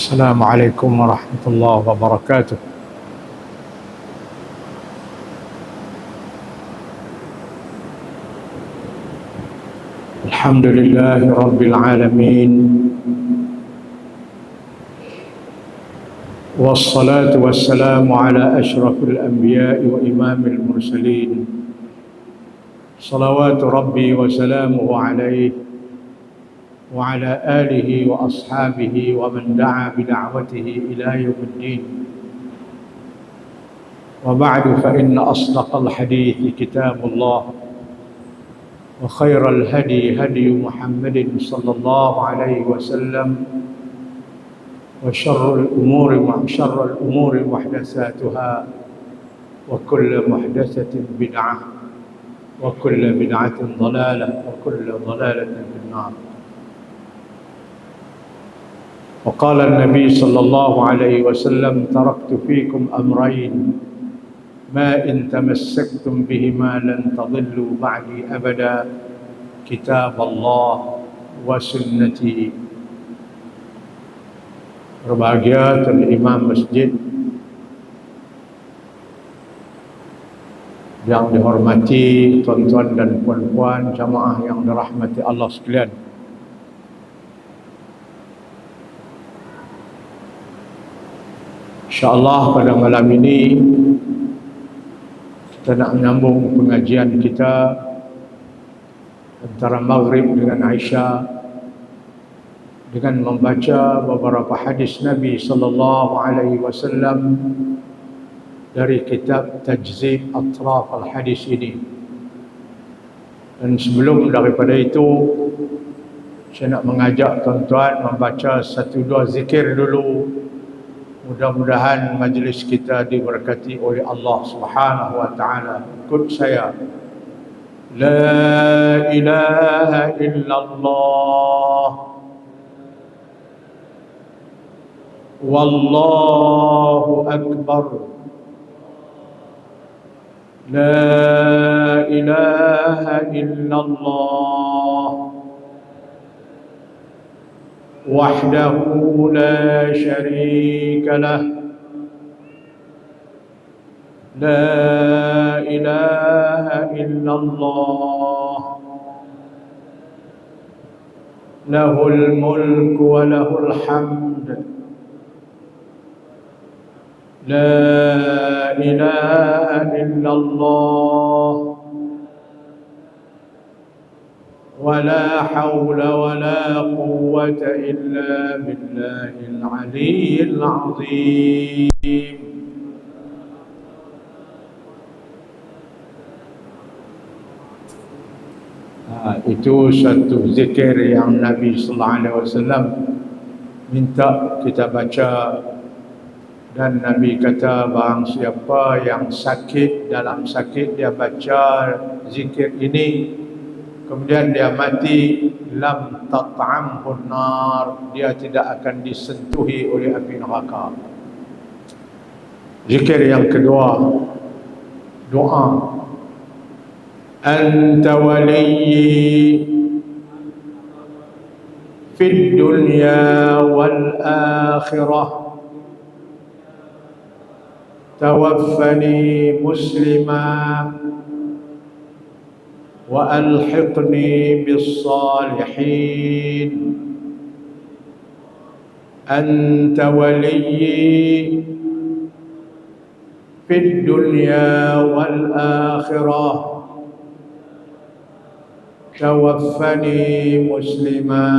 السلام عليكم ورحمة الله وبركاته. الحمد لله رب العالمين، والصلاة والسلام على أشرف الأنبياء وإمام المرسلين، صلوات ربي وسلامه عليه وعلى آله وأصحابه ومن دعا بدعوته إلى يوم الدين. وبعد، فإن أصدق الحديث كتاب الله، وخير الهدي هدي محمد صلى الله عليه وسلم، وشر الأمور محدثاتها، وكل محدثة بدعة، وكل بدعة ضلالة، وكل ضلالة في النار. وقال النبي صلى الله عليه وسلم: تركت فيكم أمرين ما إن تمسكتم بهما لن تضلوا بعدي أبدا، كتاب الله وسنتي. Berbahagia Tuan Imam Masjid yang dihormati tuan-tuan dan puan-puan jamaah yang dirahmati Allah sekalian. InsyaAllah pada malam ini kita nak menyambung pengajian kita antara Maghrib dengan Aisyah dengan membaca beberapa hadis Nabi sallallahu alaihi wasallam dari kitab Tajzib Atraf al-Hadis ini. Dan sebelum daripada itu, saya nak mengajak tuan-tuan membaca satu dua zikir dulu. Mudah-mudahan majlis kita diberkati oleh Allah Subhanahu wa taala. Ikut saya. La ilaha illallah, wallahu akbar. La ilaha illallah, wahdahu la syarika lah. La ilaha illallah, lahul mulku wa lahul hamd. La ilaha illallah, ولا حول ولا قوة إلا بالله العلي العظيم. Itu satu zikir yang Nabi sallallahu alaihi wasallam minta kita baca, dan Nabi kata barang siapa yang sakit, dalam sakit dia baca zikir ini, kemudian dia mati, lam tat'amhun nar, dia tidak akan disentuhi oleh api neraka. Zikir yang kedua, doa. Anta waliyyi fid dunya wal akhirah, tawaffani musliman وألحقني بالصالحين. أنت وليي في الدنيا والآخرة، توفني مسلما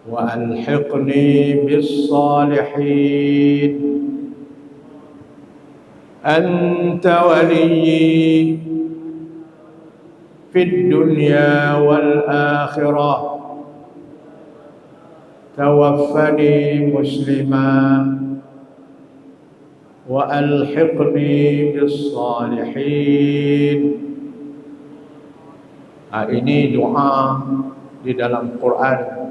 وألحقني بالصالحين. أنت وليي في الدنيا والآخرة، توفني مسلما وألحقني بالصالحين. Ini doa di dalam Quran.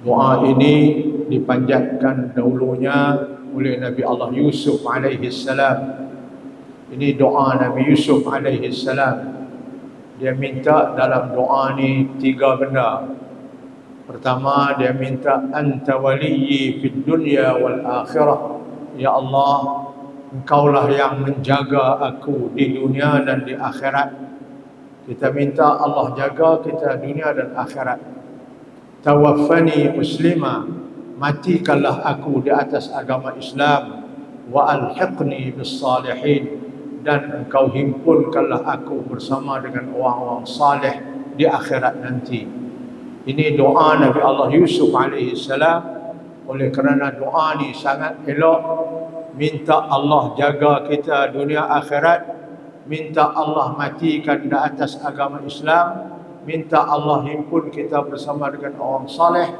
Doa ini dipanjatkan dahulunya oleh Nabi Allah Yusuf alaihi salam. Ini doa Nabi Yusuf alaihi salam. Dia minta dalam doa ni 3 benda. Pertama, dia minta anta waliyyi fid dunya wal akhirah. Ya Allah, Engkaulah yang menjaga aku di dunia dan di akhirat. Kita minta Allah jaga kita dunia dan akhirat. Tawaffani muslima, matikanlah aku di atas agama Islam. Wa alhiqni bis salihin, dan Engkau himpunkanlah aku bersama dengan orang-orang saleh di akhirat nanti. Ini doa Nabi Allah Yusuf alaihi salam. Oleh kerana doa ni sangat elok, minta Allah jaga kita dunia akhirat, minta Allah matikan di atas agama Islam, minta Allah himpun kita bersama dengan orang saleh.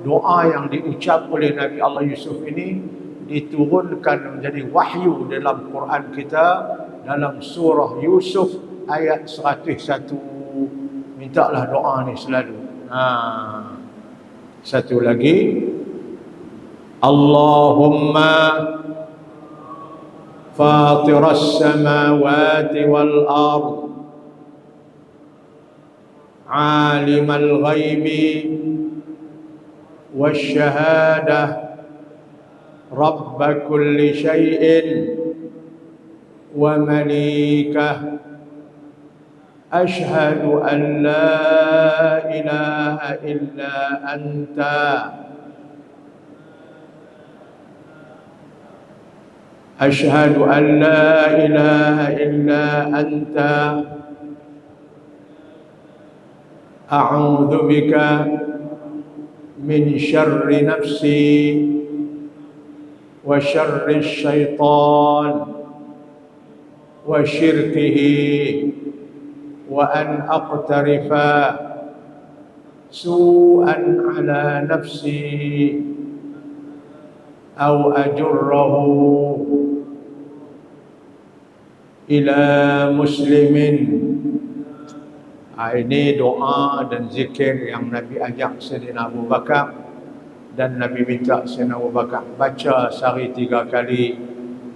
Doa yang diucap oleh Nabi Allah Yusuf ini diturunkan menjadi wahyu dalam Quran kita, dalam surah Yusuf ayat 101. Mintalah doa ni selalu. Satu lagi, Allahumma fatiras samawati wal ard, alimal ghaibi wasyahadah, rabba kulli syai'in wa malikah, ashhadu an la ilaha illa anta, ashhadu an la ilaha illa anta, a'udzu bika min syarri nafsi wa syarri syaitan wa syirkihi, wa an aqtarifa su'an ala nafsi aw ajurrahu ila muslimin. Ini doa dan zikir yang Nabi ajak Sayyidina Abu Bakar, dan Nabi minta Sayyidina Abu Bakar baca sehari 3 kali,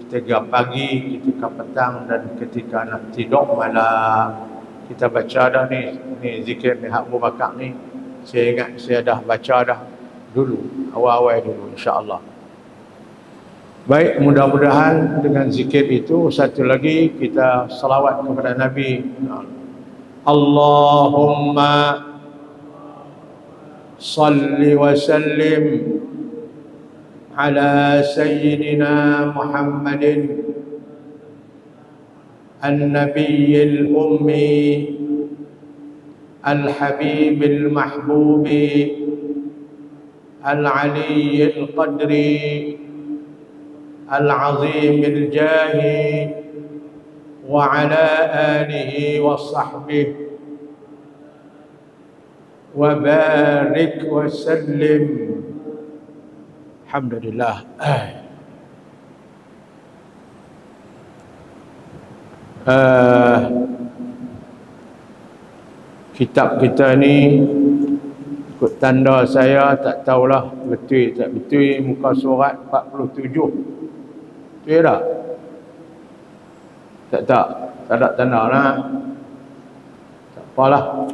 ketika pagi, ketika petang, dan ketika nak tidur malam. Kita baca dah ni zikir ni Abu Bakar ni. Saya ingat saya dah baca dah dulu, awal-awal dulu, insya-Allah. Baik, mudah-mudahan dengan zikir itu, satu lagi kita salawat kepada Nabi. Allahumma salli wa sallim ala sayyidina Muhammadin an-nabiyyil ummi al-habibil mahbubi al-aliyyil qadri al-azimil jahi wa ala alihi wa sahbihi wa barik wa sallim. Alhamdulillah. Kitab kita ni ikut tanda saya, tak tahulah betul tak betul, muka surat 47. Betul tak? Tak ada tanda lah. Tak apalah.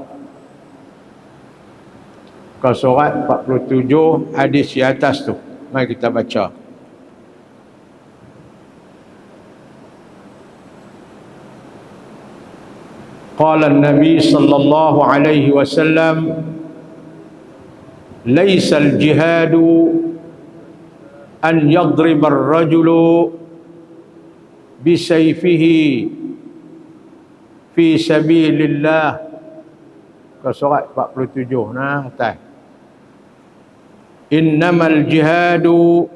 Muka surat 47, hadis di atas tu. Mari kita baca. Qala an-nabi sallallahu alaihi wasallam, laisa al-jihadu an yadriba ar-rajulu bisayfihi fi sabilillah. Surat 47 nah atas. Innamal jihadu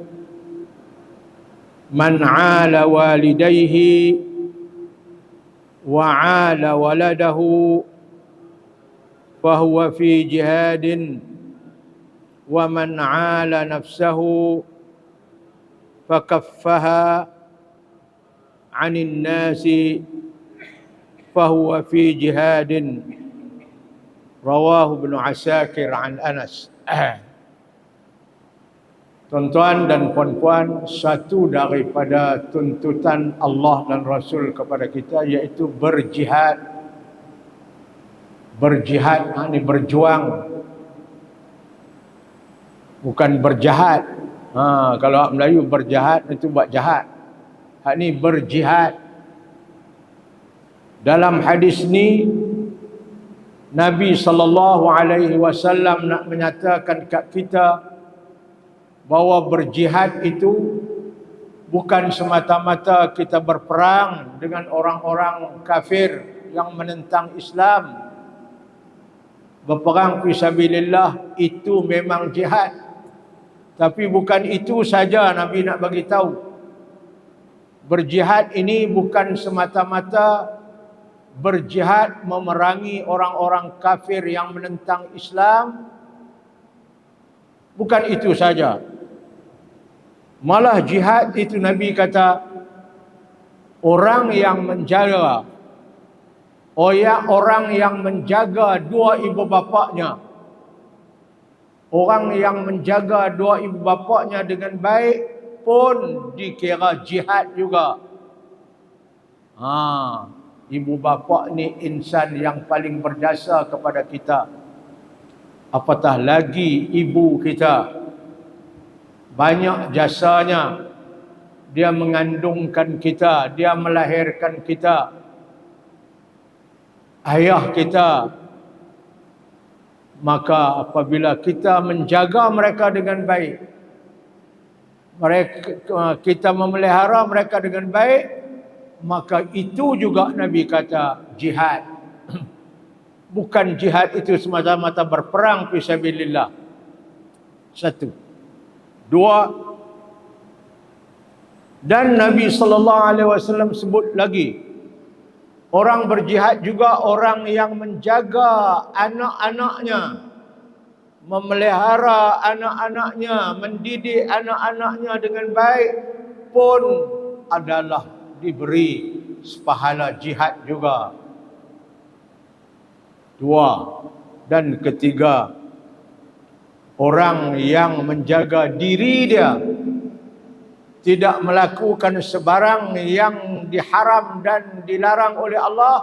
man 'ala walidayhi wa 'ala waladahu fahuwa fi jihadin, wa man 'ala nafsahu fakaffaha 'anil nasi fahuwa fi jihadin. Rawahu Ibnu Asakir an Anas. Tuan-tuan dan puan-puan, satu daripada tuntutan Allah dan Rasul kepada kita iaitu berjihad. Berjihad ini berjuang bukan berjahat. Kalau orang Melayu berjahat itu buat jahat. Hak ni berjihad. Dalam hadis ni Nabi SAW nak menyatakan kat kita bahawa berjihad itu bukan semata-mata kita berperang dengan orang-orang kafir yang menentang Islam. Berperang fisabilillah itu memang jihad. Tapi bukan itu saja Nabi nak bagi tahu. Berjihad ini bukan semata-mata berjihad memerangi orang-orang kafir yang menentang Islam. Bukan itu saja. Malah jihad itu Nabi kata orang yang menjaga, orang yang menjaga dua ibu bapaknya. Orang yang menjaga dua ibu bapaknya dengan baik pun dikira jihad juga. Ibu bapa ni insan yang paling berjasa kepada kita. Apatah lagi ibu kita. Banyak jasanya. Dia mengandungkan kita, dia melahirkan kita. Ayah kita. Maka apabila kita menjaga mereka dengan baik, kita memelihara mereka dengan baik, maka itu juga Nabi kata jihad. Bukan jihad itu semata-mata berperang fisabilillah. Satu. Dua. Dan Nabi SAW sebut lagi, orang berjihad juga orang yang menjaga anak-anaknya, memelihara anak-anaknya, mendidik anak-anaknya dengan baik pun adalah diberi pahala jihad juga. Dua. Dan ketiga, orang yang menjaga diri dia, tidak melakukan sebarang yang diharam dan dilarang oleh Allah,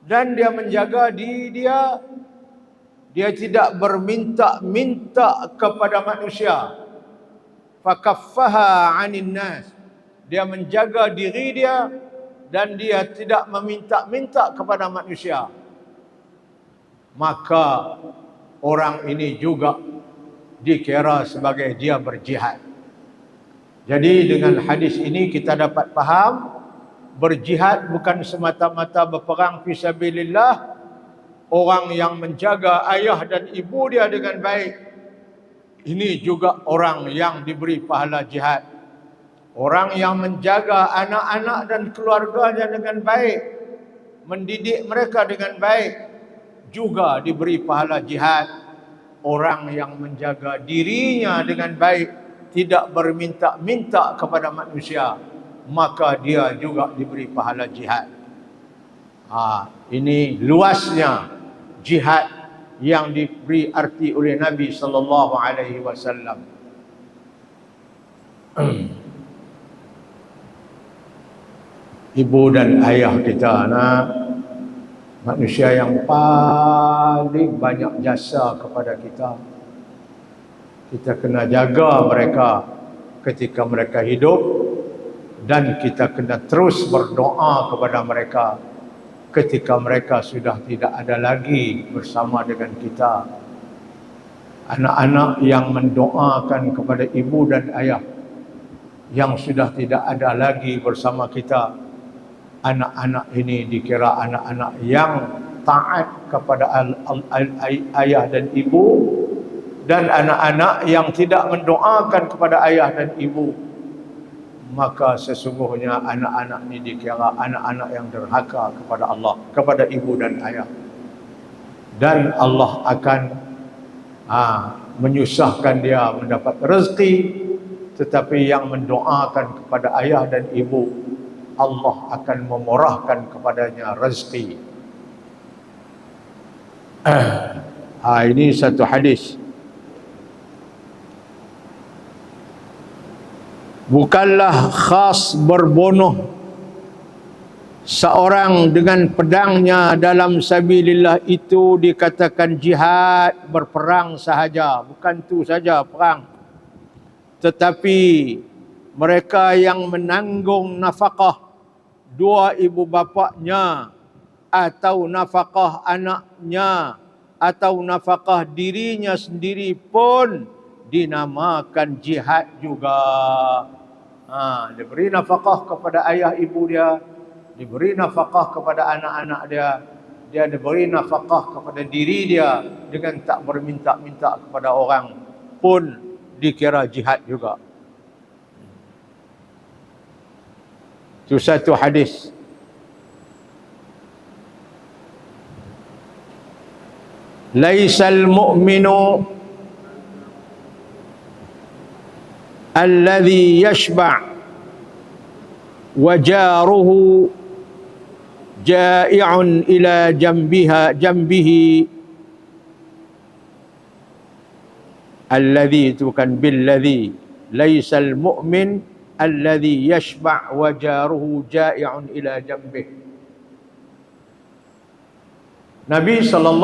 dan dia menjaga diri dia, dia tidak berminta-minta kepada manusia. Fakaffaha 'anil nas. Dia menjaga diri dia dan dia tidak meminta-minta kepada manusia. Maka orang ini juga dikira sebagai dia berjihad. Jadi dengan hadis ini kita dapat faham, berjihad bukan semata-mata berperang fisabilillah. Orang yang menjaga ayah dan ibu dia dengan baik, ini juga orang yang diberi pahala jihad. Orang yang menjaga anak-anak dan keluarganya dengan baik, mendidik mereka dengan baik, juga diberi pahala jihad. Orang yang menjaga dirinya dengan baik, tidak berminta-minta kepada manusia, maka dia juga diberi pahala jihad. Ini luasnya jihad yang diberi arti oleh Nabi SAW. Ibu dan ayah kita, manusia yang paling banyak jasa kepada kita. Kita kena jaga mereka ketika mereka hidup, dan kita kena terus berdoa kepada mereka ketika mereka sudah tidak ada lagi bersama dengan kita. Anak-anak yang mendoakan kepada ibu dan ayah yang sudah tidak ada lagi bersama kita, anak-anak ini dikira anak-anak yang taat kepada ayah dan ibu. Dan anak-anak yang tidak mendoakan kepada ayah dan ibu, maka sesungguhnya anak-anak ini dikira anak-anak yang derhaka kepada Allah, kepada ibu dan ayah. Dan Allah akan menyusahkan dia mendapat rezeki. Tetapi yang mendoakan kepada ayah dan ibu, Allah akan memurahkan kepadanya rezeki. Ini satu hadis. Bukanlah khas berbunuh seorang dengan pedangnya dalam sabilillah itu dikatakan jihad, berperang sahaja, bukan tu saja perang. Tetapi mereka yang menanggung nafkah dua ibu bapaknya, atau nafkah anaknya, atau nafkah dirinya sendiri pun dinamakan jihad juga. Diberi nafkah kepada ayah ibu dia, diberi nafkah kepada anak-anak dia, dia diberi nafkah kepada diri dia dengan tak berminta-minta kepada orang pun dikira jihad juga. Itu satu hadis. Laisal mu'minu alladhi yashba' wa jaruhu ja'i'un ila jambihi. Alladhi itu bukan billadhi. Laisal mu'min alladhi yashba' wa jaruhu ja'i'un ila jambihi. Nabi SAW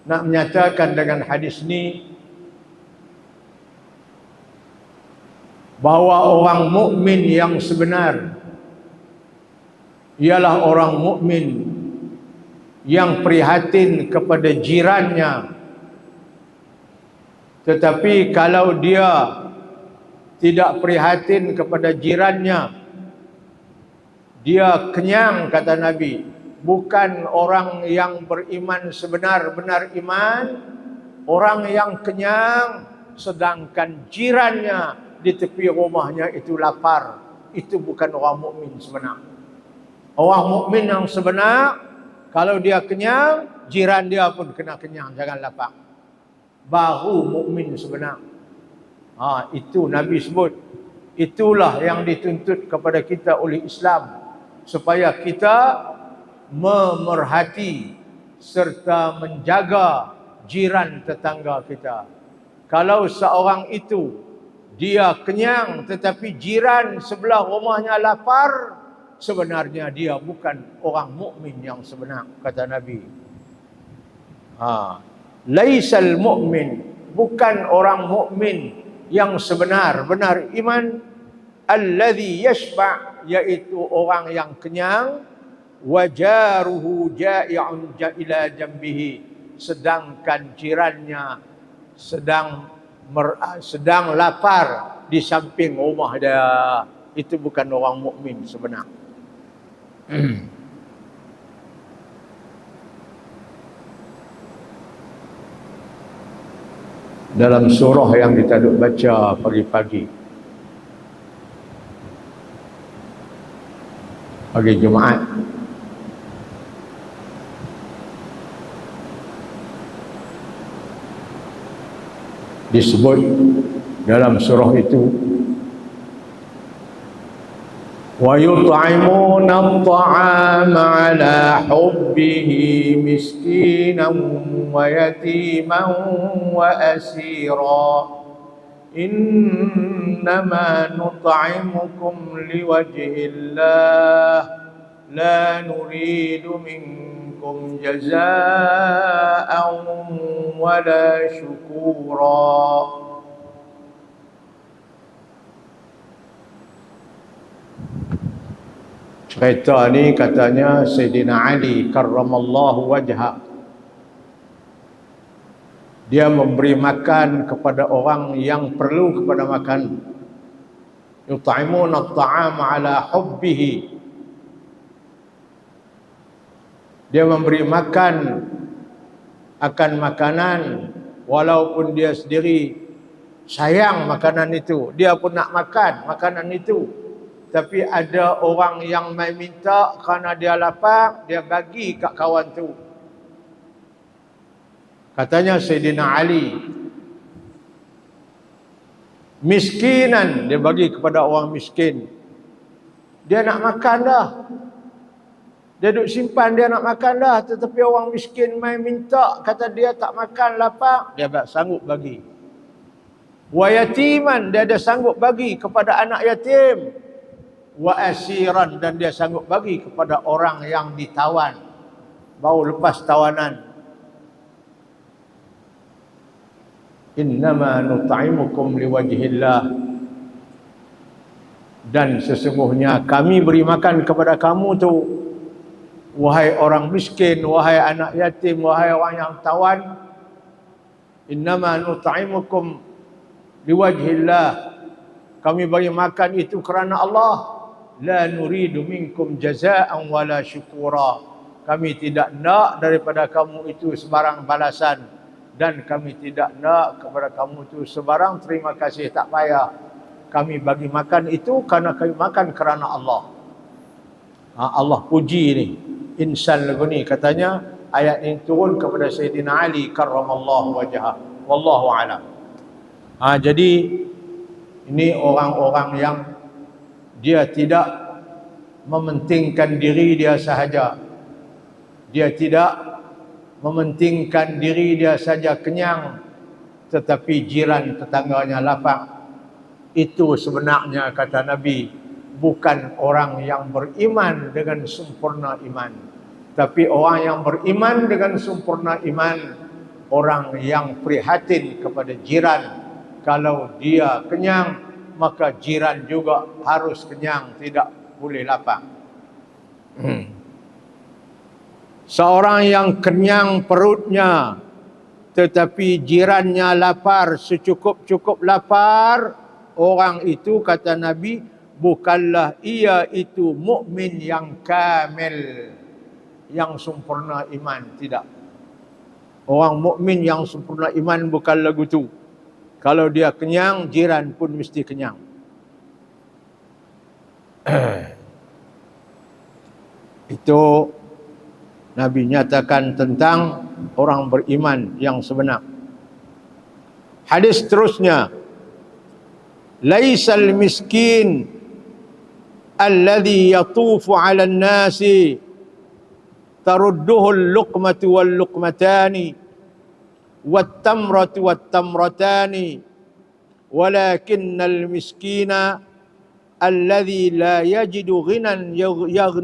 nak menyatakan dengan hadis ni bahawa orang mukmin yang sebenar ialah orang mukmin yang prihatin kepada jirannya. Tetapi kalau dia tidak prihatin kepada jirannya, dia kenyang, kata Nabi. Bukan orang yang beriman sebenar-benar iman, orang yang kenyang sedangkan jirannya di tepi rumahnya itu lapar. Itu bukan orang mukmin sebenar. Orang mukmin yang sebenar, kalau dia kenyang, jiran dia pun kena kenyang, jangan lapar. Baru mukmin sebenar. Itu Nabi sebut. Itulah yang dituntut kepada kita oleh Islam, supaya kita memerhati serta menjaga jiran tetangga kita. Kalau seorang itu dia kenyang tetapi jiran sebelah rumahnya lapar, sebenarnya dia bukan orang mukmin yang sebenar, kata Nabi. Laisal mu'min, bukan orang mukmin yang sebenar-benar iman, alladhi yashba', yaitu orang yang kenyang, wajaruhu ja'i'un ila jambihi, sedangkan jirannya sedang lapar di samping rumah dia. Itu bukan orang mukmin sebenar. Dalam surah yang kita duk baca pagi-pagi, pagi Jumaat, disebut dalam surah itu, wa yut'imuna at-ta'ama 'ala hubbihi miskinan wa yatiman wa asira innama nut'imukum liwajhillah la nuridu minkum jazaa'an wala syukura. Cerita ni katanya Sayyidina Ali karramallahu wajhah, dia memberi makan kepada orang yang perlu kepada makan. Yut'imuna at-ta'ama 'ala hubbihi, dia memberi makan akan makanan walaupun dia sendiri sayang makanan itu, dia pun nak makan makanan itu, tapi ada orang yang mai minta kerana dia lapar, dia bagi kat kawan tu. Katanya Sayyidina Ali, miskinan, dia bagi kepada orang miskin. Dia nak makan dah, dia duk simpan, dia nak makan dah, tetapi orang miskin mai minta, kata dia tak makan, lapar, dia tak sanggup bagi. Wa yatiman, dia ada sanggup bagi kepada anak yatim. wa asiran, dan dia sanggup bagi kepada orang yang ditawan, baru lepas tawanan. Innama nut'imukum liwajhillah, dan sesungguhnya kami beri makan kepada kamu tu, wahai orang miskin, wahai anak yatim, wahai orang yang tawan. Innama nut'imukum liwajhillah, kami beri makan itu kerana Allah. La nuridu minkum jazaa'an wala syukura, kami tidak nak daripada kamu itu sebarang balasan, dan kami tidak nak kepada kamu itu sebarang terima kasih, tak payah. Kami bagi makan itu kerana kami makan kerana Allah. Allah puji ni insan lagu ni, katanya ayat ini turun kepada Sayyidina Ali karramallahu wajhah, wallahu a'lam. Jadi ini orang-orang yang dia tidak mementingkan diri dia sahaja, dia tidak mementingkan diri dia saja kenyang, tetapi jiran tetangganya lapar. Itu sebenarnya, kata Nabi, bukan orang yang beriman dengan sempurna iman, tapi orang yang beriman dengan sempurna iman, orang yang prihatin kepada jiran. Kalau dia kenyang, maka jiran juga harus kenyang, tidak boleh lapar. Seorang yang kenyang perutnya tetapi jirannya lapar, secukup-cukup lapar, orang itu, kata Nabi, bukanlah ia itu mukmin yang kamil, yang sempurna iman. Tidak. Orang mukmin yang sempurna iman bukan lagu tu. Kalau dia kenyang, jiran pun mesti kenyang. Itu Nabi nyatakan tentang orang beriman yang sebenar. Hadis terusnya, laisal miskin alladhi yatufu 'ala an-nasi tarudduhu al-luqmatu wal-luqmatani wat-tamratu wat-tamratani, walakinnal miskina alladhi la yajidu ghinan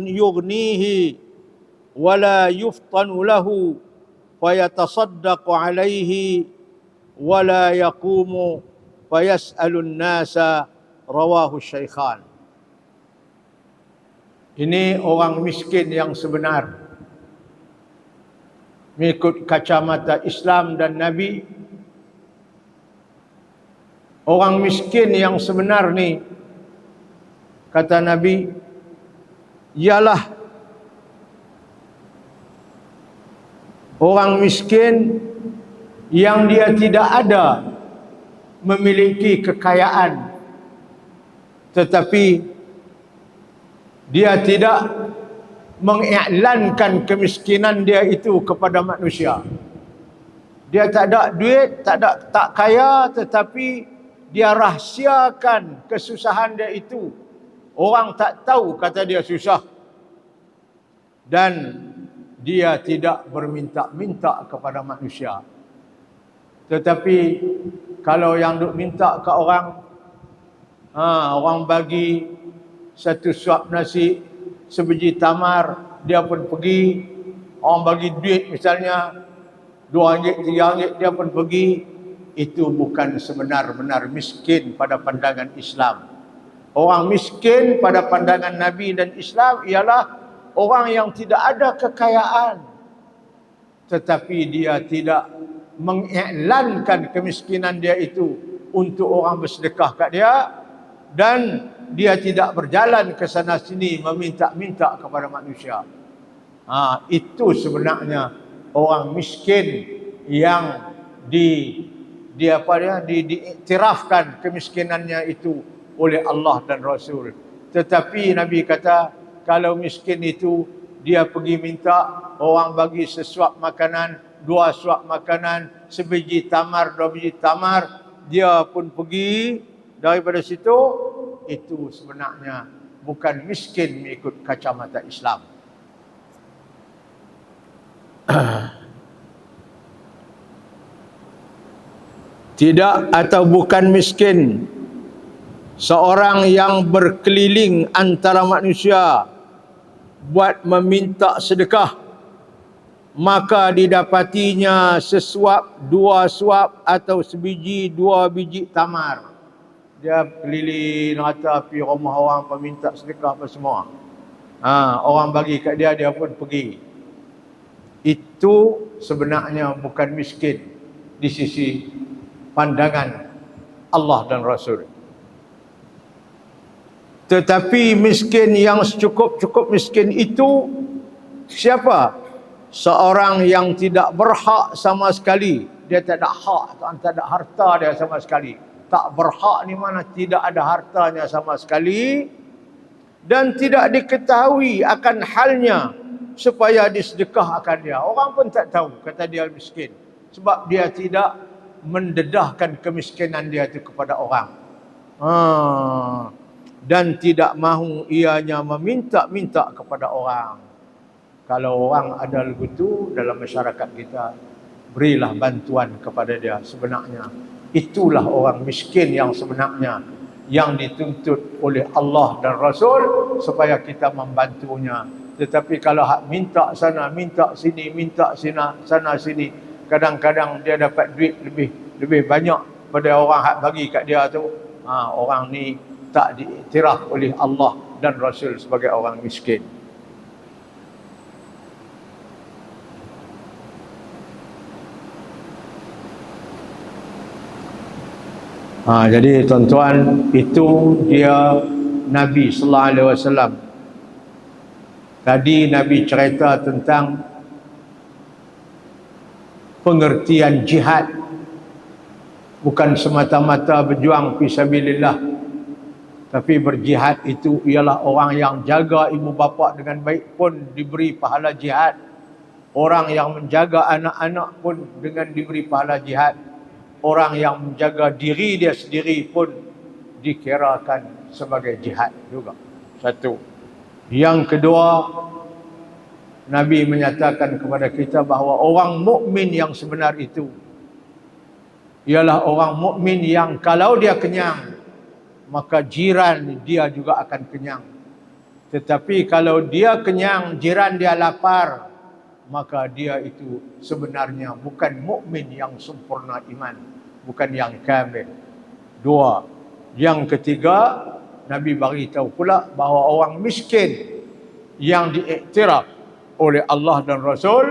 yughnihi wala yuftanu lahu fayatasaddaqu alaihi wala yaqumu fayas'alun nasa, rawahu syaikhan. Ini orang miskin yang sebenar. Mengikut kacamata Islam dan Nabi, orang miskin yang sebenar ni, kata Nabi, ialah orang miskin yang dia tidak ada memiliki kekayaan, tetapi dia tidak mengiklankan kemiskinan dia itu kepada manusia. Dia tak ada duit, tak kaya, tetapi dia rahsiakan kesusahan dia itu. Orang tak tahu, kata dia susah. Dan dia tidak berminta-minta kepada manusia. Tetapi kalau yang duk minta ke orang, orang bagi satu suap nasi, sebiji tamar, dia pun pergi. Orang bagi duit misalnya RM2, RM3, dia pun pergi. Itu bukan sebenar-benar miskin pada pandangan Islam. Orang miskin pada pandangan Nabi dan Islam ialah orang yang tidak ada kekayaan, tetapi dia tidak mengiklankan kemiskinan dia itu untuk orang bersedekah kat dia, dan dia tidak berjalan ke sana sini meminta-minta kepada manusia. Itu sebenarnya orang miskin yang diiktirafkan kemiskinannya itu oleh Allah dan Rasul. Tetapi Nabi kata, kalau miskin itu dia pergi minta, orang bagi sesuap makanan, 2 suap makanan, sebiji tamar, 2 biji tamar, dia pun pergi daripada situ, itu sebenarnya bukan miskin mengikut kacamata Islam. Tidak, atau bukan miskin seorang yang berkeliling antara manusia buat meminta sedekah, maka didapatinya sesuap, dua suap atau sebiji, dua biji tamar. Dia keliling rata pergi rumah orang peminta sedekah apa semua. Orang bagi kat dia, dia pun pergi. Itu sebenarnya bukan miskin di sisi pandangan Allah dan Rasul. Tetapi miskin yang secukup-cukup miskin itu siapa? Seorang yang tidak berhak sama sekali. Dia tak ada hak, tak ada harta dia sama sekali. Tak berhak ni mana tidak ada hartanya sama sekali. Dan tidak diketahui akan halnya supaya disedekahkan dia. Orang pun tak tahu kata dia miskin. Sebab dia tidak mendedahkan kemiskinan dia itu kepada orang. Dan tidak mahu ianya meminta-minta kepada orang. Kalau orang ada begitu dalam masyarakat kita, berilah bantuan kepada dia. Sebenarnya itulah orang miskin yang sebenarnya, yang dituntut oleh Allah dan Rasul supaya kita membantunya. Tetapi kalau hak minta sana, minta sini, minta sana sini, kadang-kadang dia dapat duit lebih banyak pada orang hak bagi kat dia tu. Orang ni tak diiktiraf oleh Allah dan Rasul sebagai orang miskin. Jadi tuan-tuan, itu dia Nabi sallallahu alaihi wasallam. Tadi Nabi cerita tentang pengertian jihad, bukan semata-mata berjuang fi sabilillah, tapi berjihad itu ialah orang yang jaga ibu bapa dengan baik pun diberi pahala jihad. Orang yang menjaga anak-anak pun dengan diberi pahala jihad. Orang yang menjaga diri dia sendiri pun dikirakan sebagai jihad juga. Satu. Yang kedua, Nabi menyatakan kepada kita bahawa orang mukmin yang sebenar itu ialah orang mukmin yang kalau dia kenyang, maka jiran dia juga akan kenyang. Tetapi kalau dia kenyang, jiran dia lapar, maka dia itu sebenarnya bukan mukmin yang sempurna iman, bukan yang kamil. Dua. Yang ketiga, Nabi beritahu pula bahawa orang miskin yang diiktiraf oleh Allah dan Rasul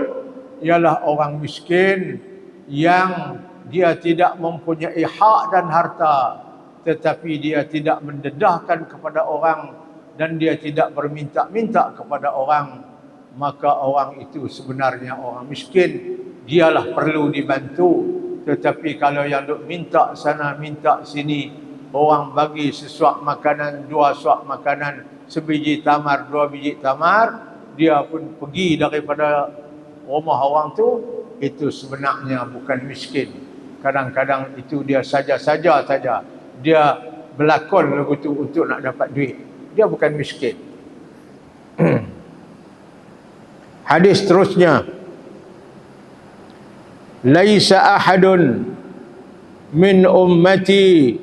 ialah orang miskin yang dia tidak mempunyai hak dan harta, tetapi dia tidak mendedahkan kepada orang dan dia tidak berminta-minta kepada orang. Maka orang itu sebenarnya orang miskin. Dialah perlu dibantu. Tetapi kalau yang duk minta sana, minta sini, orang bagi sesuap makanan, dua suap makanan, sebiji tamar, dua biji tamar, dia pun pergi daripada rumah orang tu, itu sebenarnya bukan miskin. Kadang-kadang itu dia saja-saja saja. Dia berlakon begitu untuk nak dapat duit. Dia bukan miskin. Hadis terusnya, laisa ahadun min ummati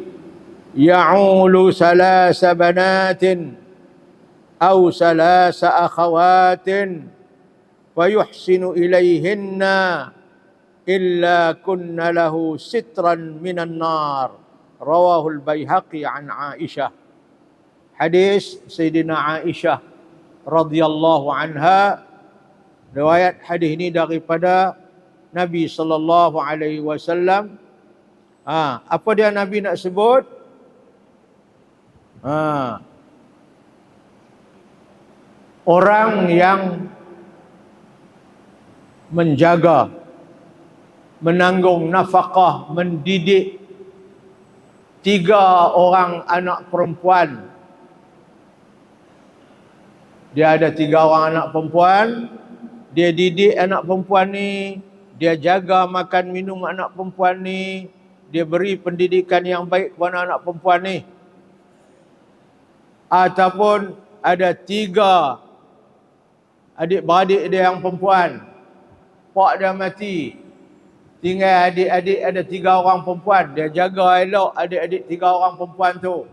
ya'ulu salasa banatin aw salasa akhawatin fayuhsinu ilayhinna illa kunna lahu sitran minan nar. Rawahul Baihaqi an Aisyah. Hadis Sayyidina Aisyah radhiyallahu anha. Riwayat hadis ini daripada Nabi sallallahu alaihi wasallam. Apa dia Nabi nak sebut? Orang yang menjaga, menanggung nafkah, mendidik 3 orang anak perempuan. Dia ada 3 orang anak perempuan. Dia didik anak perempuan ni, dia jaga makan minum anak perempuan ni, dia beri pendidikan yang baik kepada anak perempuan ni. Ataupun ada 3 adik-beradik dia yang perempuan, pak dia mati, tinggal adik-adik ada 3 orang perempuan, dia jaga elok adik-adik 3 orang perempuan tu.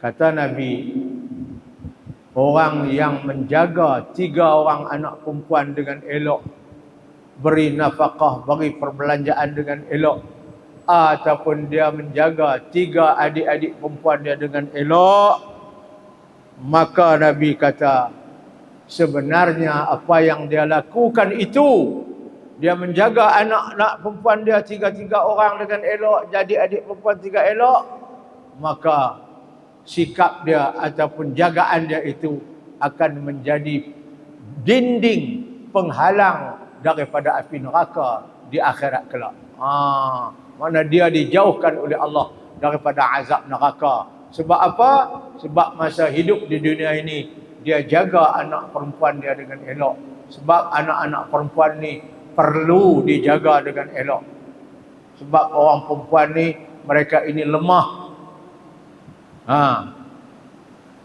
Kata Nabi, orang yang menjaga 3 orang anak perempuan dengan elok, beri nafkah, beri perbelanjaan dengan elok, ataupun dia menjaga 3 adik-adik perempuan dia dengan elok, maka Nabi kata, sebenarnya apa yang dia lakukan itu, dia menjaga anak-anak perempuan dia 3 orang dengan elok, jadi adik perempuan 3 elok, maka sikap dia ataupun jagaan dia itu akan menjadi dinding penghalang daripada api neraka di akhirat kelak. Mana dia dijauhkan oleh Allah daripada azab neraka. Sebab apa? Sebab masa hidup di dunia ini dia jaga anak perempuan dia dengan elok. Sebab anak-anak perempuan ni perlu dijaga dengan elok. Sebab orang perempuan ni mereka ini lemah.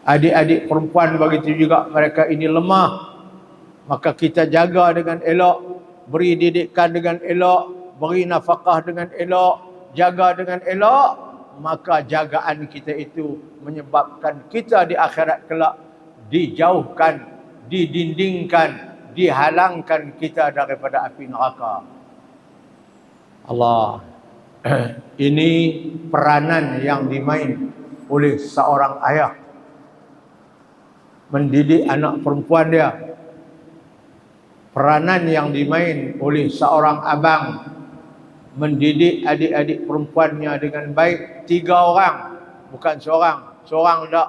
Adik-adik perempuan begitu juga, mereka ini lemah. Maka kita jaga dengan elok, beri didikan dengan elok, beri nafkah dengan elok, jaga dengan elok, maka jagaan kita itu menyebabkan kita di akhirat kelak dijauhkan, didindingkan, dihalangkan kita daripada api neraka. Allah. Ini peranan yang dimain oleh seorang ayah mendidik anak perempuan dia. Peranan yang dimain oleh seorang abang mendidik adik-adik perempuannya dengan baik. 3 orang, bukan seorang. Seorang tak,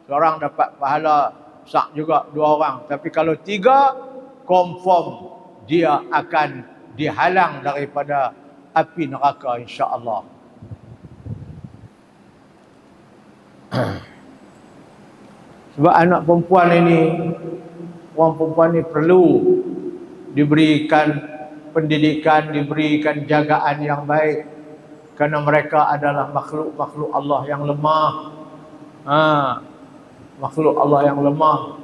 seorang dapat pahala besar juga 2 orang. Tapi kalau 3, confirm dia akan dihalang daripada api neraka, insya-Allah. Sebab anak perempuan ini, orang perempuan ini perlu diberikan pendidikan, diberikan jagaan yang baik, kerana mereka adalah makhluk-makhluk Allah yang lemah. Makhluk Allah yang lemah.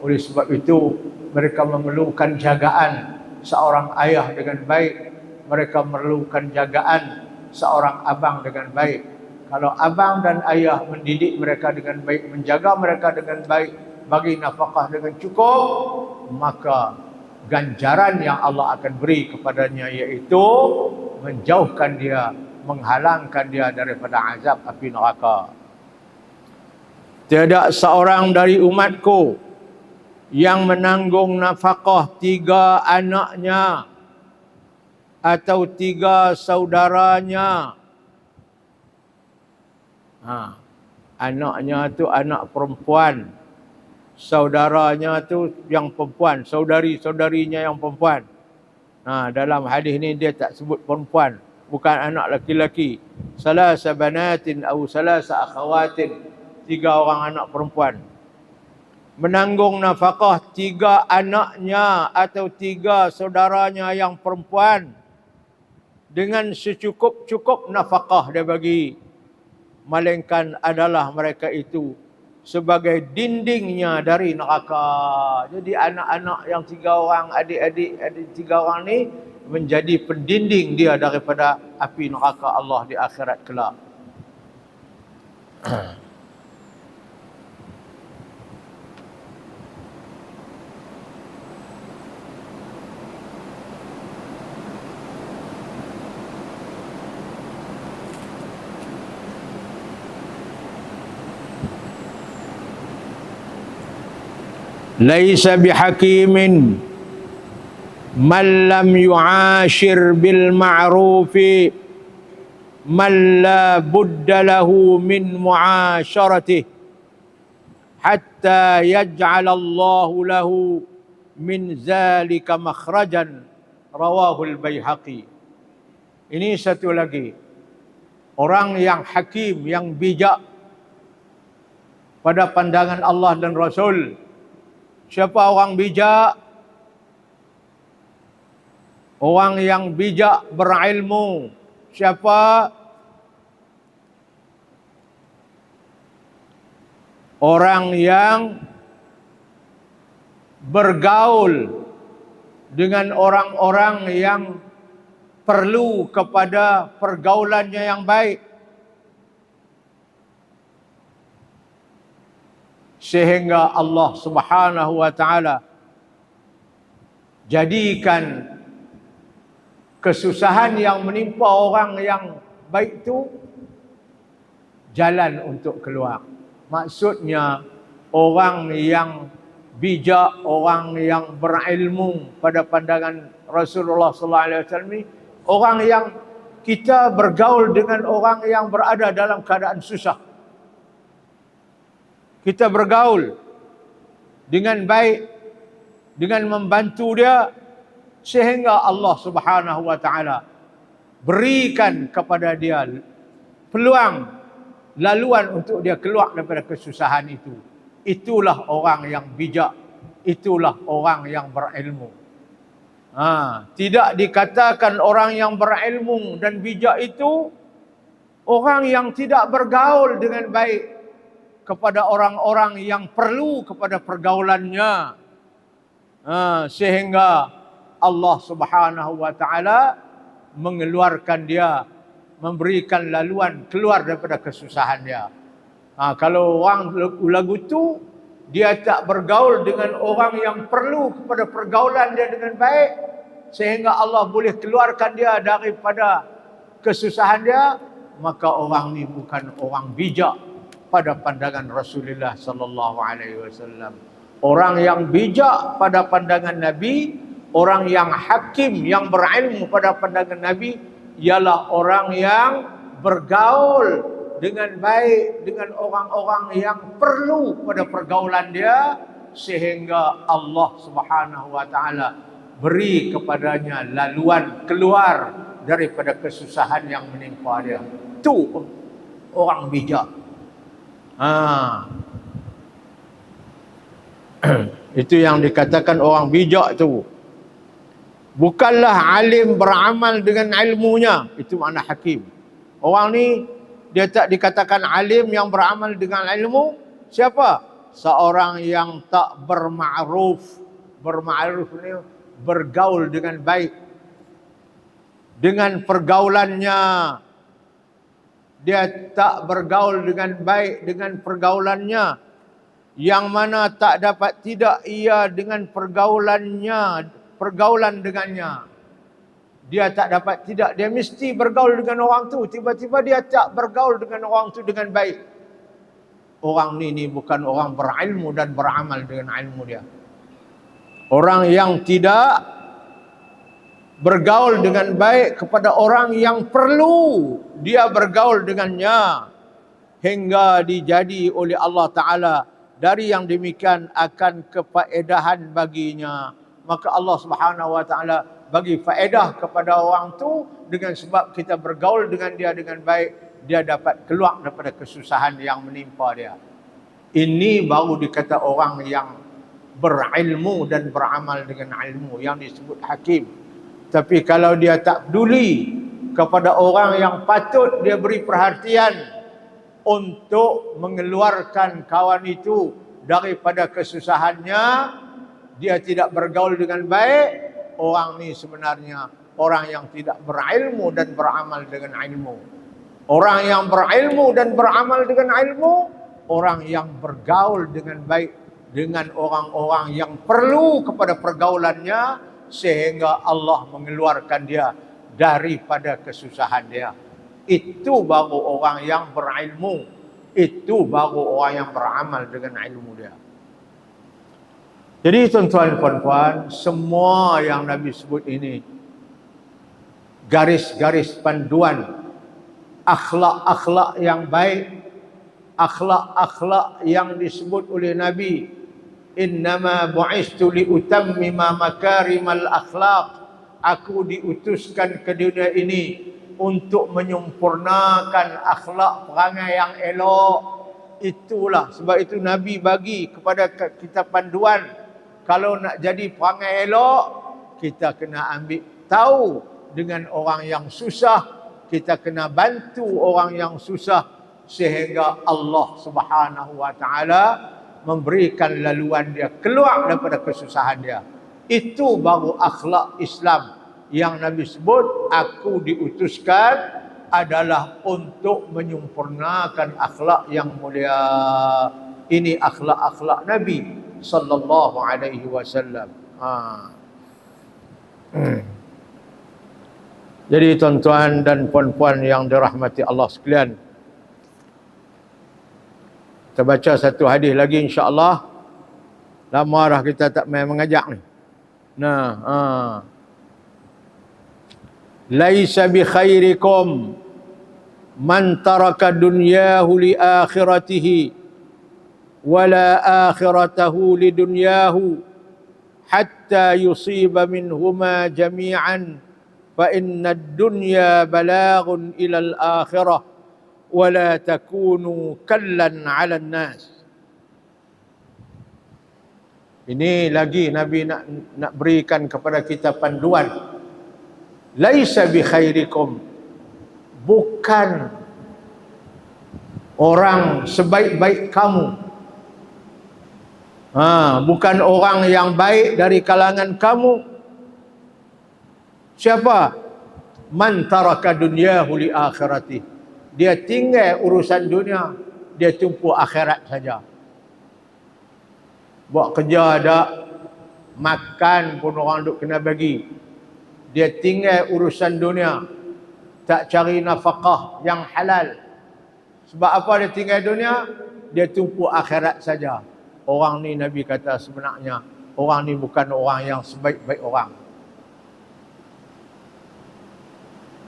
Oleh sebab itu mereka memerlukan jagaan seorang ayah dengan baik. Mereka memerlukan jagaan seorang abang dengan baik. Kalau abang dan ayah mendidik mereka dengan baik, menjaga mereka dengan baik, bagi nafkah dengan cukup, maka ganjaran yang Allah akan beri kepadanya iaitu menjauhkan dia, menghalangkan dia daripada azab api neraka. Tiada seorang dari umatku yang menanggung nafkah 3 anaknya atau 3 saudaranya. Anaknya tu anak perempuan, saudaranya tu yang perempuan, saudari-saudarinya yang perempuan. Dalam hadis ni dia tak sebut perempuan, bukan anak laki-laki. Salasa banatin atau salasa akhawatin, 3 orang anak perempuan. Menanggung nafkah 3 anaknya atau 3 saudaranya yang perempuan dengan secukup-cukup nafkah dia bagi. Melainkan adalah mereka itu sebagai dindingnya dari neraka. Jadi anak-anak yang 3 orang, adik-adik 3 orang ni menjadi pendinding dia daripada api neraka Allah di akhirat kelak. Laisa bihakimin man lam yu'ashir bil ma'rufi man la budda lahu min mu'asharatih hatta yaj'al Allah lahu min zalika makhrajan, rawahu al-Baihaqi. Ini satu lagi, orang yang hakim, yang bijak pada pandangan Allah dan Rasul. Siapa orang bijak? Orang yang bijak berilmu. Siapa? Orang yang bergaul dengan orang-orang yang perlu kepada pergaulannya yang baik. sehingga Allah Subhanahu wa taala jadikan kesusahan yang menimpa orang yang baik itu jalan untuk keluar. Maksudnya orang yang bijak, orang yang berilmu pada pandangan Rasulullah sallallahu alaihi wasallam ni, orang yang kita bergaul dengan orang yang berada dalam keadaan susah. Kita bergaul dengan baik, dengan membantu dia, sehingga Allah Subhanahu wa taala berikan kepada dia peluang, laluan untuk dia keluar daripada kesusahan itu. Itulah orang yang bijak, itulah orang yang berilmu. Tidak dikatakan orang yang berilmu dan bijak itu orang yang tidak bergaul dengan baik kepada orang-orang yang perlu kepada pergaulannya, sehingga Allah Subhanahu wa taala mengeluarkan dia, memberikan laluan keluar daripada kesusahan dia. Kalau orang lagu tu dia tak bergaul dengan orang yang perlu kepada pergaulan dia dengan baik, sehingga Allah boleh keluarkan dia daripada kesusahan dia, maka orang ni bukan orang bijak pada pandangan Rasulullah sallallahu alaihi wasallam. Orang yang bijak pada pandangan Nabi, orang yang hakim, yang berilmu pada pandangan Nabi, ialah orang yang bergaul dengan baik dengan orang-orang yang perlu pada pergaulan dia, sehingga Allah Subhanahu wa taala beri kepadanya laluan keluar daripada kesusahan yang menimpa dia. Itu orang bijak. Itu yang dikatakan orang bijak tu. Bukanlah alim beramal dengan ilmunya, itu makna hakim. Orang ni dia tak dikatakan alim yang beramal dengan ilmu. Siapa? Seorang yang tak berma'ruf. Berma'ruf ni bergaul dengan baik. Dengan pergaulannya, dia tak bergaul dengan baik dengan pergaulannya, yang mana tak dapat tidak ia dengan pergaulan dengannya. Dia tak dapat tidak, dia mesti bergaul dengan orang tu. Tiba-tiba dia tak bergaul dengan orang tu dengan baik. Orang ni bukan orang berilmu dan beramal dengan ilmu dia. Orang yang tidak bergaul dengan baik kepada orang yang perlu dia bergaul dengannya, hingga dijadi oleh Allah Ta'ala dari yang demikian akan kefaedahan baginya. Maka Allah Subhanahu wa taala bagi faedah kepada orang tu, dengan sebab kita bergaul dengan dia dengan baik, dia dapat keluar daripada kesusahan yang menimpa dia. Ini baru dikata orang yang berilmu dan beramal dengan ilmu, yang disebut hakim. Tapi kalau dia tak peduli kepada orang yang patut dia beri perhatian untuk mengeluarkan kawan itu daripada kesusahannya, dia tidak bergaul dengan baik, orang ni sebenarnya orang yang tidak berilmu dan beramal dengan ilmu. Orang yang berilmu dan beramal dengan ilmu, orang yang bergaul dengan baik dengan orang-orang yang perlu kepada pergaulannya, sehingga Allah mengeluarkan dia daripada kesusahan dia. Itu baru orang yang berilmu. Itu baru orang yang beramal dengan ilmu dia. Jadi tuan-tuan puan-puan, semua yang Nabi sebut ini garis-garis panduan akhlak-akhlak yang baik, akhlak-akhlak yang disebut oleh Nabi, innama bu'istu liutammima makarimal akhlak, aku diutuskan ke dunia ini untuk menyempurnakan akhlak perangai yang elok. Itulah sebab itu Nabi bagi kepada kita panduan. Kalau nak jadi perangai elok, kita kena ambil tahu dengan orang yang susah, kita kena bantu orang yang susah, sehingga Allah Subhanahu wa taala memberikan laluan dia keluar daripada kesusahan dia. Itu baru akhlak Islam yang Nabi sebut, aku diutuskan adalah untuk menyempurnakan akhlak yang mulia. ini akhlak-akhlak Nabi sallallahu alaihi wasallam. Jadi tuan-tuan dan puan-puan yang dirahmati Allah sekalian, kita baca satu hadis lagi insya-Allah. Lama dah kita tak main mengajak ni. Laisa bi khairikum man taraka dunyahu li akhiratihi wala akhiratahu li dunyahu hatta yusiba minhuma jami'an fa inna ad-dunya balaghun ila al-akhirah wala takunu kallan 'ala an-nas. Ini lagi Nabi nak berikan kepada kita panduan. Laisa bi khairikum, bukan orang sebaik-baik kamu. Bukan orang yang baik dari kalangan kamu. Siapa? Man taraka dunyahu li akhirati. Dia tinggal urusan dunia, dia tumpu akhirat saja. Buat kerja ada, makan pun orang duk kena bagi. Dia tinggal urusan dunia, tak cari nafkah yang halal. Sebab apa dia tinggal dunia? Dia tumpu akhirat saja. Orang ni Nabi kata sebenarnya orang ni bukan orang yang sebaik-baik orang.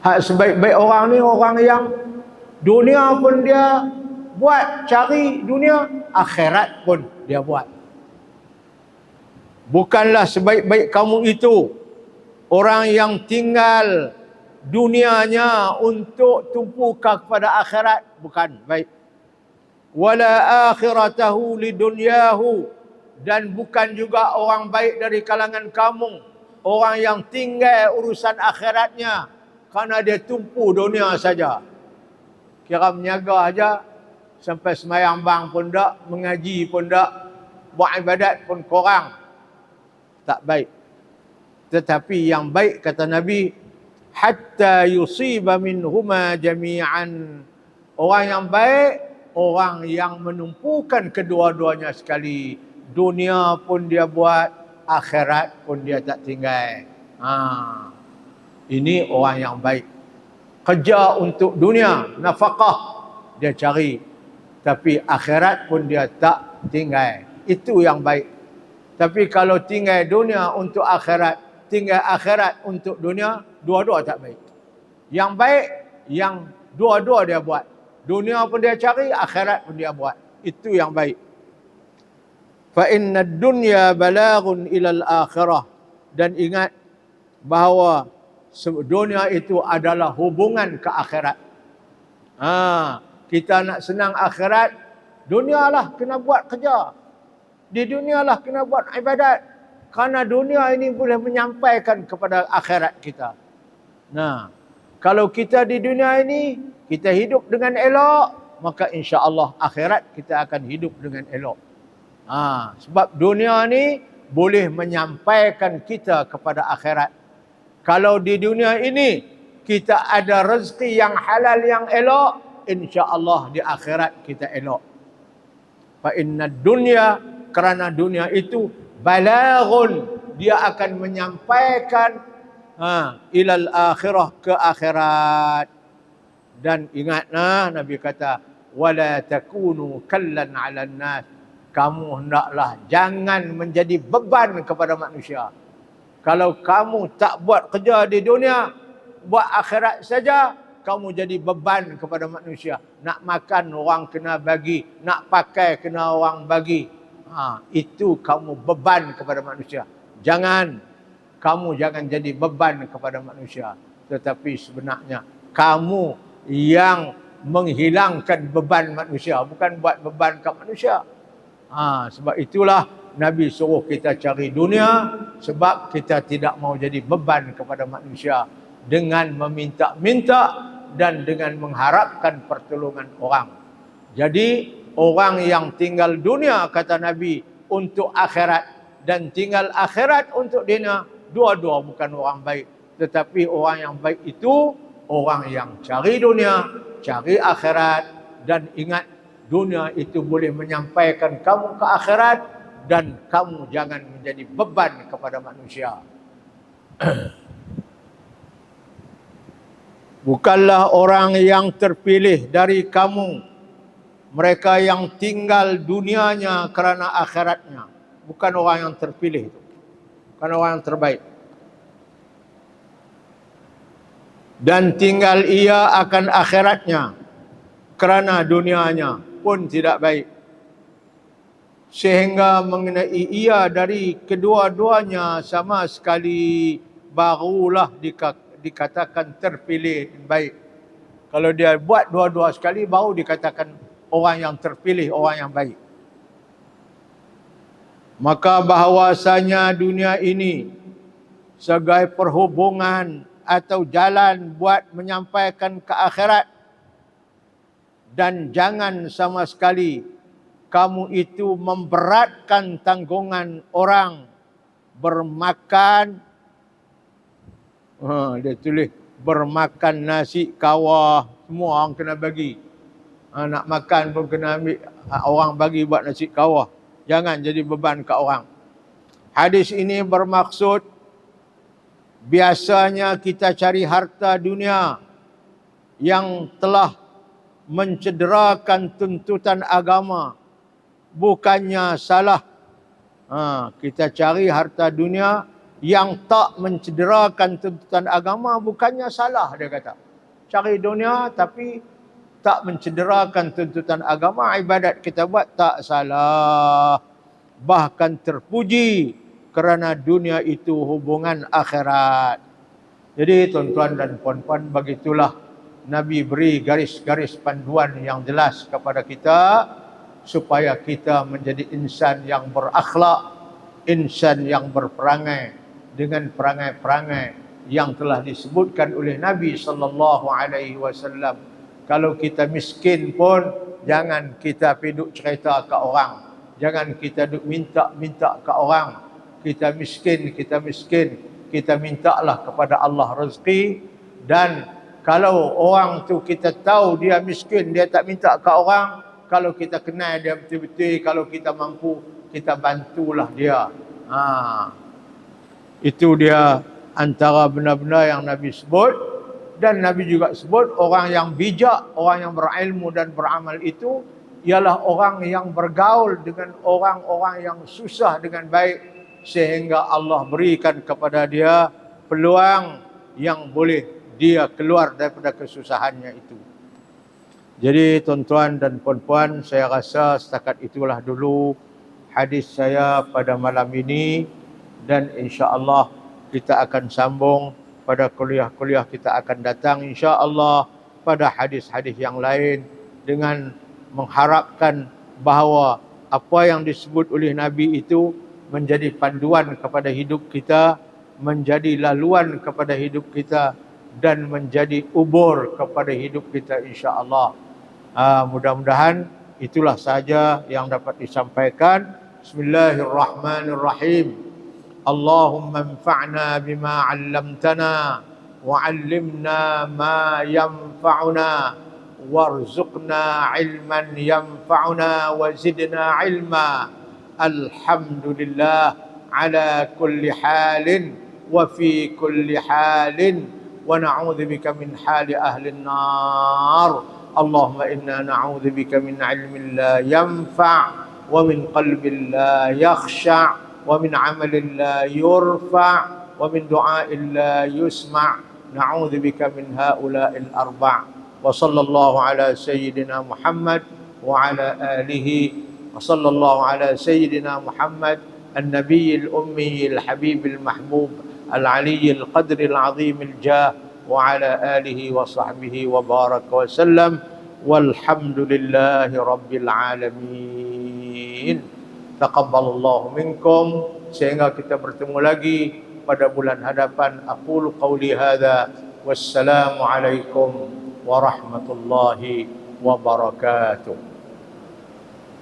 Hak sebaik-baik orang ni orang yang dunia pun dia buat, cari dunia, akhirat pun dia buat. Bukanlah sebaik-baik kamu itu orang yang tinggal dunianya untuk tumpu kepada akhirat, bukan baik. Wala akhiratahu lidunyahu, dan bukan juga orang baik dari kalangan kamu orang yang tinggal urusan akhiratnya kerana dia tumpu dunia saja. Kira menyaga aja, sampai semayang bang pun tak, mengaji pun tak, buat ibadat pun kurang. Tak baik. Tetapi yang baik kata Nabi, hatta yusiba minhuma jami'an. Orang yang baik, orang yang menumpukan kedua-duanya sekali. Dunia pun dia buat, akhirat pun dia tak tinggal. Ini orang yang baik. Kerja untuk dunia, nafkah dia cari, tapi akhirat pun dia tak tinggal. Itu yang baik. Tapi kalau tinggal dunia untuk akhirat, tinggal akhirat untuk dunia, dua-dua tak baik. Yang baik, yang dua-dua dia buat. Dunia pun dia cari, akhirat pun dia buat. Itu yang baik. Fa inna ad-dunya balaghun ila al-akhirah. Dan ingat bahawa dunia itu adalah hubungan ke akhirat. Kita nak senang akhirat, dunialah kena buat kerja. Di dunialah kena buat ibadat. Kerana dunia ini boleh menyampaikan kepada akhirat kita. Kalau kita di dunia ini, kita hidup dengan elok, maka insya-Allah akhirat kita akan hidup dengan elok. Sebab dunia ni boleh menyampaikan kita kepada akhirat. Kalau di dunia ini kita ada rezeki yang halal yang elok, insya-Allah di akhirat kita elok. Fa inna dunya, kerana dunia itu balaghun, dia akan menyampaikan ilal akhirah, ke akhirat. Dan ingatlah Nabi kata, wala takunu kallan 'alan nas. Kamu hendaklah jangan menjadi beban kepada manusia. Kalau kamu tak buat kerja di dunia, buat akhirat saja, kamu jadi beban kepada manusia. Nak makan orang kena bagi, nak pakai kena orang bagi. Itu kamu beban kepada manusia. Kamu jangan jadi beban kepada manusia. Tetapi sebenarnya kamu yang menghilangkan beban manusia, bukan buat beban ke manusia. Sebab itulah Nabi suruh kita cari dunia, sebab kita tidak mau jadi beban kepada manusia dengan meminta-minta dan dengan mengharapkan pertolongan orang. Jadi orang yang tinggal dunia, kata Nabi, untuk akhirat, dan tinggal akhirat untuk dunia, dua-dua bukan orang baik. Tetapi orang yang baik itu orang yang cari dunia, cari akhirat, dan ingat dunia itu boleh menyampaikan kamu ke akhirat, dan kamu jangan menjadi beban kepada manusia. Bukanlah orang yang terpilih dari kamu mereka yang tinggal dunianya kerana akhiratnya. Bukan orang yang terpilih itu, bukan orang yang terbaik. Dan tinggal ia akan akhiratnya kerana dunianya pun tidak baik, sehingga mengenai ia dari kedua-duanya sama sekali barulah dikatakan terpilih baik. Kalau dia buat dua-dua sekali baru dikatakan orang yang terpilih, orang yang baik. Maka bahawasanya dunia ini sebagai perhubungan atau jalan buat menyampaikan ke akhirat, dan jangan sama sekali kamu itu memberatkan tanggungan orang bermakan. Dia tulis bermakan nasi kawah, semua orang kena bagi. Nak makan pun kena ambil orang bagi buat nasi kawah. Jangan jadi beban ke orang. Hadis ini bermaksud biasanya kita cari harta dunia yang telah mencederakan tuntutan agama. Bukannya salah. Kita cari harta dunia yang tak mencederakan tuntutan agama, bukannya salah, dia kata. Cari dunia tapi tak mencederakan tuntutan agama, ibadat kita buat tak salah. Bahkan terpuji kerana dunia itu hubungan akhirat. Jadi tuan-tuan dan puan-puan, begitulah Nabi beri garis-garis panduan yang jelas kepada kita supaya kita menjadi insan yang berakhlak, insan yang berperangai dengan perangai-perangai yang telah disebutkan oleh Nabi SAW. Kalau kita miskin pun jangan kita pergi cerita ke orang, jangan kita duk minta ke orang. Kita miskin, kita mintalah kepada Allah rezeki. Dan kalau orang tu kita tahu dia miskin, dia tak minta ke orang, kalau kita kenal dia betul-betul, kalau kita mampu, kita bantulah dia. Itu dia antara benda-benda yang Nabi sebut. Dan Nabi juga sebut orang yang bijak, orang yang berilmu dan beramal itu ialah orang yang bergaul dengan orang-orang yang susah dengan baik, sehingga Allah berikan kepada dia peluang yang boleh dia keluar daripada kesusahannya itu. Jadi tuan-tuan dan puan-puan, saya rasa setakat itulah dulu hadis saya pada malam ini, dan insya-Allah kita akan sambung pada kuliah-kuliah kita akan datang insya-Allah pada hadis-hadis yang lain, dengan mengharapkan bahawa apa yang disebut oleh Nabi itu menjadi panduan kepada hidup kita, menjadi laluan kepada hidup kita, dan menjadi ubur kepada hidup kita insya-Allah. Mudah-mudahan itulah saja yang dapat disampaikan. Bismillahirrahmanirrahim. Allahumma anfa'na bima 'allamtana wa 'allimna ma yanfa'una warzuqna 'ilman yanfa'una wa zidna 'ilma. Alhamdulillah ala kulli halin wa fi kulli halin wa na'udzubika min hali ahli an-nar. Allahumma inna na'udzubika min 'ilmin la yanfa' wa min qalbin la yakhsha' wa min 'amalin la yurfa' wa min du'a'in la yusma'. Na'udzubika min ha'ula'il arba'. Wa sallallahu ala sayyidina Muhammad wa ala alihi wa sallallahu ala sayyidina Muhammad an-nabiy al-ummi al-habib al-mahbub al-ali al-qadr al-'azim al-jah wa ala alihi wa sahbihi wa baraka wa sallam. Walhamdulillahi rabbil alamin. Taqabbalallahu minkum. Sehingga kita bertemu lagi pada bulan hadapan. Aqulu qawli hadha. Wassalamu alaikum warahmatullahi wabarakatuh.